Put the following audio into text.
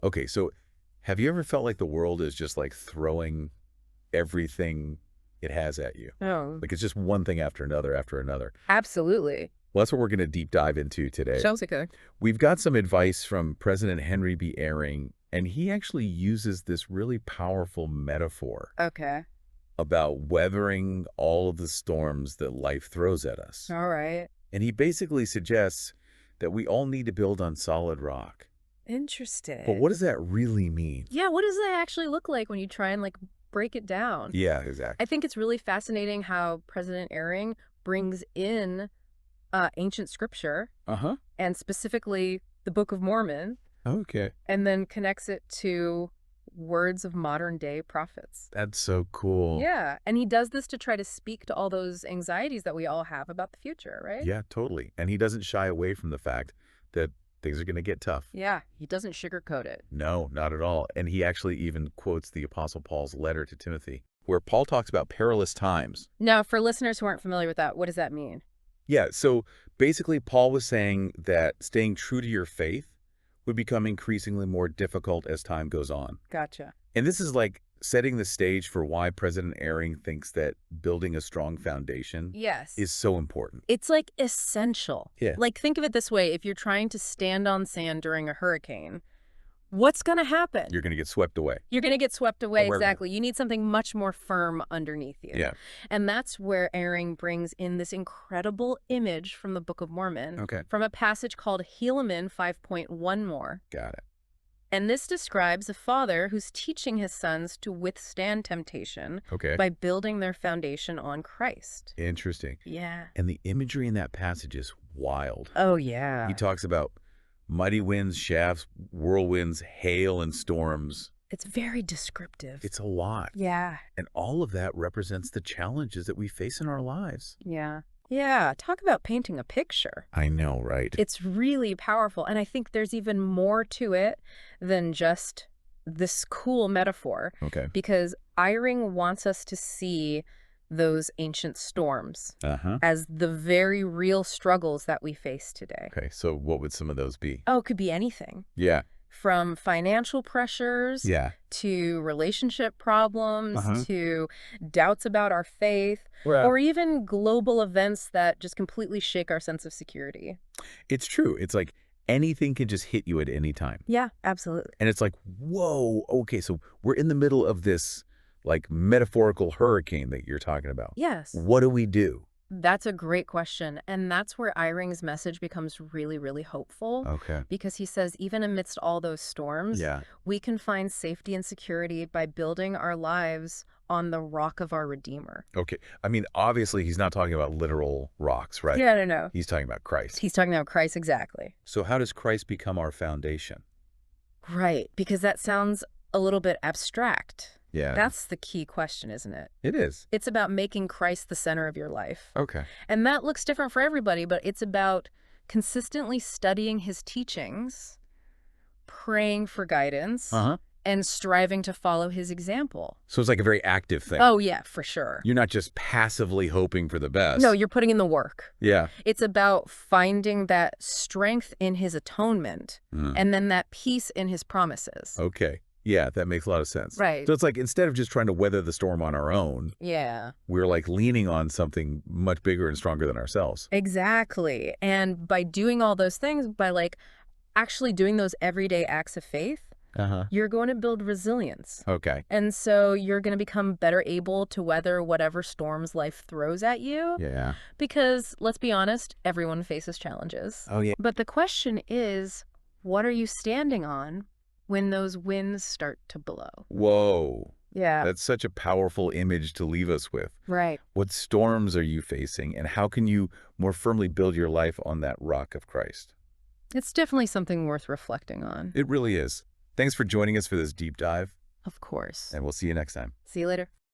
Okay, so have you ever felt like the world is just like throwing everything it has at you? Oh, Like it's just one thing after another after another. absolutely. Well, that's what we're going to deep dive into today. Sounds okay. We've got some advice from President Henry B. Eyring, and he actually uses this really powerful metaphor Okay. about weathering all of the storms that life throws at us. All right. And he basically suggests that we all need to build on solid rock. But Interesting. what does that really mean? Yeah, what does that actually look like when you try and break it down? Yeah, I exactly. think it's really fascinating how President Eyring brings in ancient scripture Uh-huh. and specifically the Book of Mormon Okay. and then connects it to words of modern day prophets. That's so cool. Yeah, and he does this to try to speak to all those anxieties that we all have about the future, right? Yeah, totally. And he doesn't shy away from the fact that things are going to get tough. Yeah, he doesn't sugarcoat it. No, not at all. And he actually even quotes the Apostle Paul's letter to Timothy, where Paul talks about perilous times. Now, for listeners who aren't familiar with that, what does that mean? Yeah, so basically Paul was saying that staying true to your faith would become increasingly more difficult as time goes on. Gotcha. And this is like setting the stage for why President Eyring thinks that building a strong foundation Yes. is so important. It's like essential. Yeah. Like, think of it this way. If you're trying to stand on sand during a hurricane, what's going to happen? You're going to get swept away. You're going to get swept away. However. Exactly. You need something much more firm underneath you. Yeah. And that's where Eyring brings in this incredible image from the Book of Mormon, Okay. from a passage called Helaman 5.1 more. Got it. And this describes a father who's teaching his sons to withstand temptation Okay. by building their foundation on Christ. Interesting. Yeah. And the imagery in that passage is wild. Oh, yeah. He talks about mighty winds, shafts, whirlwinds, hail, and storms. It's very descriptive. It's a lot. Yeah. And all of that represents the challenges that we face in our lives. Yeah. Yeah. Talk about painting a picture. I know, right? It's really powerful. And I think there's even more to it than just this cool metaphor. Okay. Because Eyring wants us to see those ancient storms Uh-huh. as the very real struggles that we face today. Okay, so what would some of those be? Oh, it could be anything. Yeah. From financial pressures Yeah. to relationship problems Uh-huh. to doubts about our faith or even global events that just completely shake our sense of security. It's true. It's like anything can just hit you at any time. Yeah, absolutely. And it's like, whoa, okay, so we're in the middle of this like metaphorical hurricane that you're talking about. Yes. What do we do? That's a great question. And that's where Eyring's message becomes really, really hopeful. Okay. Because he says, even amidst all those storms, Yeah. we can find safety and security by building our lives on the rock of our Redeemer. Okay. I mean, obviously he's not talking about literal rocks, right? Yeah, no. He's talking about Christ. He's talking about Christ, exactly. So how does Christ become our foundation? Right, because that sounds a little bit abstract. Yeah. That's the key question, isn't it? It is. It's about making Christ the center of your life. Okay. And that looks different for everybody, but it's about consistently studying his teachings, praying for guidance, Uh-huh. and striving to follow his example. So it's like a very active thing. Oh, yeah, for sure. You're not just passively hoping for the best. No, you're putting in the work. Yeah. It's about finding that strength in his atonement and then that peace in his promises. Okay. Yeah, that makes a lot of sense. Right. So it's like instead of just trying to weather the storm on our own, Yeah. we're like leaning on something much bigger and stronger than ourselves. Exactly. And by doing all those things, by actually doing those everyday acts of faith, Uh-huh. you're going to build resilience. Okay. And so you're going to become better able to weather whatever storms life throws at you. Yeah. Because let's be honest, everyone faces challenges. Oh, yeah. But the question is, what are you standing on when those winds start to blow? Whoa. Yeah. That's such a powerful image to leave us with. Right. What storms are you facing, and how can you more firmly build your life on that rock of Christ? It's definitely something worth reflecting on. It really is. Thanks for joining us for this deep dive, Of course. and we'll see you next time. See you later.